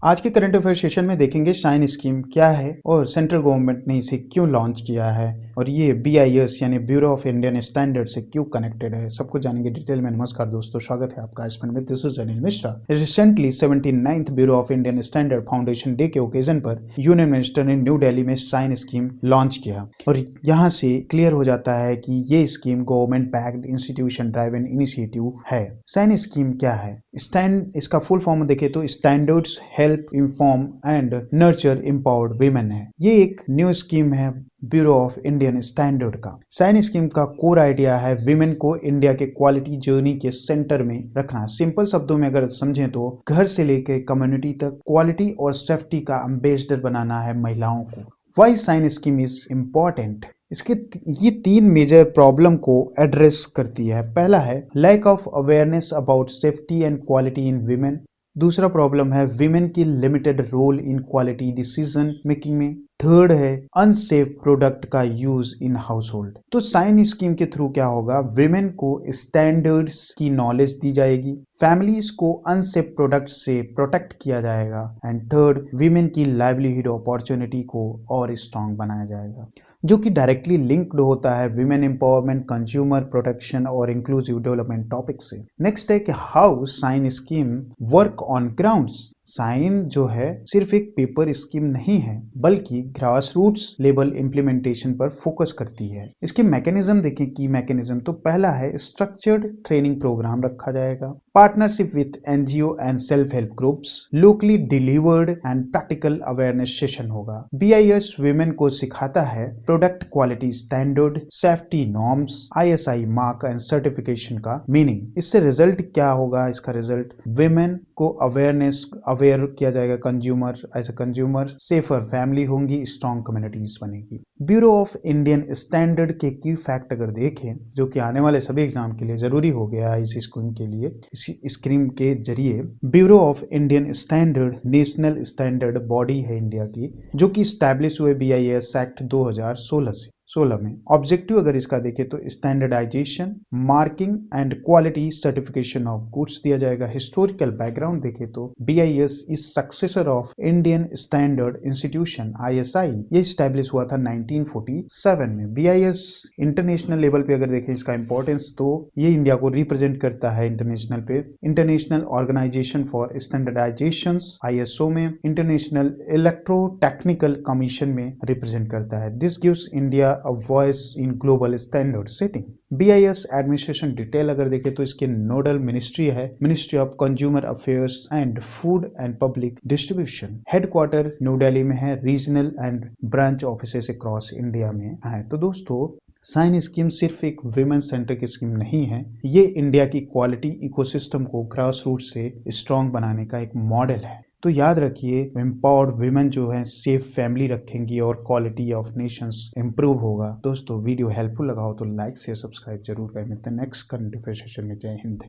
आज के current affair session में देखेंगे शाइन स्कीम क्या है और सेंट्रल गवर्नमेंट ने इसे क्यों लॉन्च किया है और ये BIS यानी ब्यूरो ऑफ इंडियन स्टैंडर्ड से क्यों कनेक्टेड है, सब कुछ जानेंगे डिटेल में। नमस्कार दोस्तों, स्वागत है आपका इसमें में। This is Anil Mishra. Recently 79th bureau of Indian standard foundation day के ओकेजन पर यूनियन मिनिस्टर ने न्यू दिल्ली में शाइन स्कीम लॉन्च किया और यहाँ से क्लियर हो जाता है कि ये scheme government backed institution driven initiative है। शाइन स्कीम क्या है? इसका फुल फॉर्म देखें तो standards help inform and nurture empowered women है। ये एक न्यू स्कीम है ब्यूरो ऑफ इंडियन स्टैंडर्ड का। शाइन स्कीम का कोर आइडिया है विमेन को इंडिया के क्वालिटी जर्नी के सेंटर में रखना। सिंपल शब्दों में अगर समझें तो घर से लेकर कम्युनिटी तक क्वालिटी और सेफ्टी का एम्बेसडर बनाना है महिलाओं को। Why shine scheme is important? ये 3 मेजर प्रॉब्लम को एड्रेस करती है। पहला है lack of awareness about safety and quality in women. दूसरा प्रॉब्लम है विमेन की limited role in quality decision making में। थर्ड है अनसेफ प्रोडक्ट का यूज इन हाउस होल्ड। तो शाइन स्कीम के थ्रू क्या होगा, विमेन को स्टैंडर्ड्स की नॉलेज दी जाएगी, फैमिलीज को अनसेफ प्रोडक्ट से प्रोटेक्ट किया जाएगा एंड थर्ड विमेन की लाइवलीहुड अपॉर्चुनिटी को और स्ट्रांग बनाया जाएगा, जो कि डायरेक्टली लिंक्ड होता है विमेन एम्पावरमेंट, कंज्यूमर प्रोटेक्शन और इंक्लूसिव डेवलपमेंट टॉपिक से। नेक्स्ट है कि how shine scheme work on grounds. Shine जो है सिर्फ एक पेपर स्कीम नहीं है बल्कि ग्रास रूट्स लेवल इम्प्लीमेंटेशन पर फोकस करती है। इसके मैकेनिज्म देखें की मैकेनिज्म तो पहला है स्ट्रक्चर्ड ट्रेनिंग प्रोग्राम रखा जाएगा, partnership with NGO and self help groups, locally delivered and practical awareness session होगा। BIS विमेन को सिखाता है product quality standard, safety norms, ISI mark and certification का मीनिंग। इससे रिजल्ट क्या होगा? इसका रिजल्ट विमेन को अवेयर किया जाएगा, कंज्यूमर सेफर फैमिली होंगी, स्ट्रॉन्ग कम्युनिटीज बनेगी। ब्यूरो ऑफ इंडियन स्टैंडर्ड के की फैक्ट अगर देखें, जो कि आने वाले सभी एग्जाम के लिए जरूरी हो गया है इस स्कीम के लिए, इस स्कीम के जरिए bureau of Indian standard national standard body है इंडिया की, जो कि स्टैब्लिश हुए BIS एक्ट 2016 में। ऑब्जेक्टिव अगर इसका देखें तो standardisation, marking and quality certification of goods दिया जाएगा। हिस्टोरिकल बैकग्राउंड देखें तो BIS is successor of Indian standard institution ISI। ये स्टैब्लिश हुआ था 1947 में। BIS इंटरनेशनल लेवल पे अगर देखें इसका इंपॉर्टेंस तो ये इंडिया को रिप्रेजेंट करता है इंटरनेशनल पे, international organisation for standardisation ISO में, इंटरनेशनल इलेक्ट्रो टेक्निकल कमीशन में रिप्रेजेंट करता है। This gives India a voice in global standard setting। BIS administration detail अगर देखें तो इसके नोडल मिनिस्ट्री है ministry of consumer affairs and food and public distribution. Headquarter New Delhi में है, regional and branch offices across India में है। तो दोस्तों शाइन स्कीम सिर्फ एक विमेन सेंट्रिक स्कीम नहीं है, ये इंडिया की क्वालिटी इकोसिस्टम को ग्रास रूट से स्ट्रॉन्ग बनाने का एक मॉडल है। तो याद रखिए एम्पावर्ड विमेन जो है सेफ फैमिली रखेंगी और क्वालिटी ऑफ नेशंस इंप्रूव होगा। दोस्तों वीडियो हेल्पफुल लगा हो तो लाइक शेयर सब्सक्राइब जरूर करें। मिलते हैं नेक्स्ट करंट अफेयर सेशन में। जय हिंद।